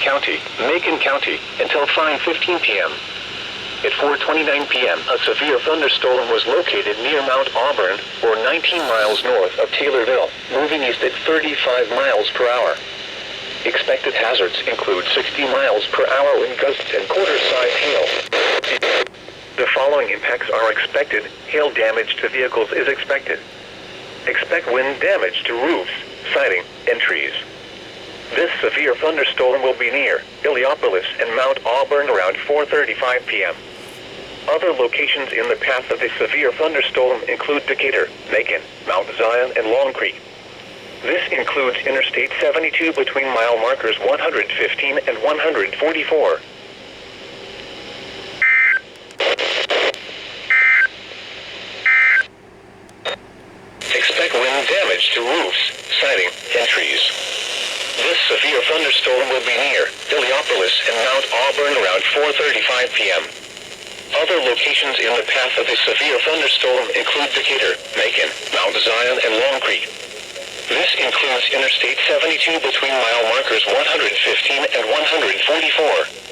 County, Macon County, until 5:15 p.m. At 4:29 p.m., a severe thunderstorm was located near Mount Auburn, or 19 miles north of Taylorville, moving east at 35 miles per hour. Expected hazards include 60 miles per hour wind gusts and quarter-size hail. The following impacts are expected. Hail damage to vehicles is expected. Expect wind damage to roofs, siding, and trees. This severe thunderstorm will be near Illiopolis and Mount Auburn around 4:35 p.m. Other locations in the path of the severe thunderstorm include Decatur, Macon, Mount Zion, and Long Creek. This includes Interstate 72 between mile markers 115 and 144. Expect wind damage to roofs, siding, and trees. This severe thunderstorm will be near Illiopolis and Mount Auburn around 4:35 p.m. Other locations in the path of the severe thunderstorm include Decatur, Macon, Mount Zion, and Long Creek. This includes Interstate 72 between mile markers 115 and 144.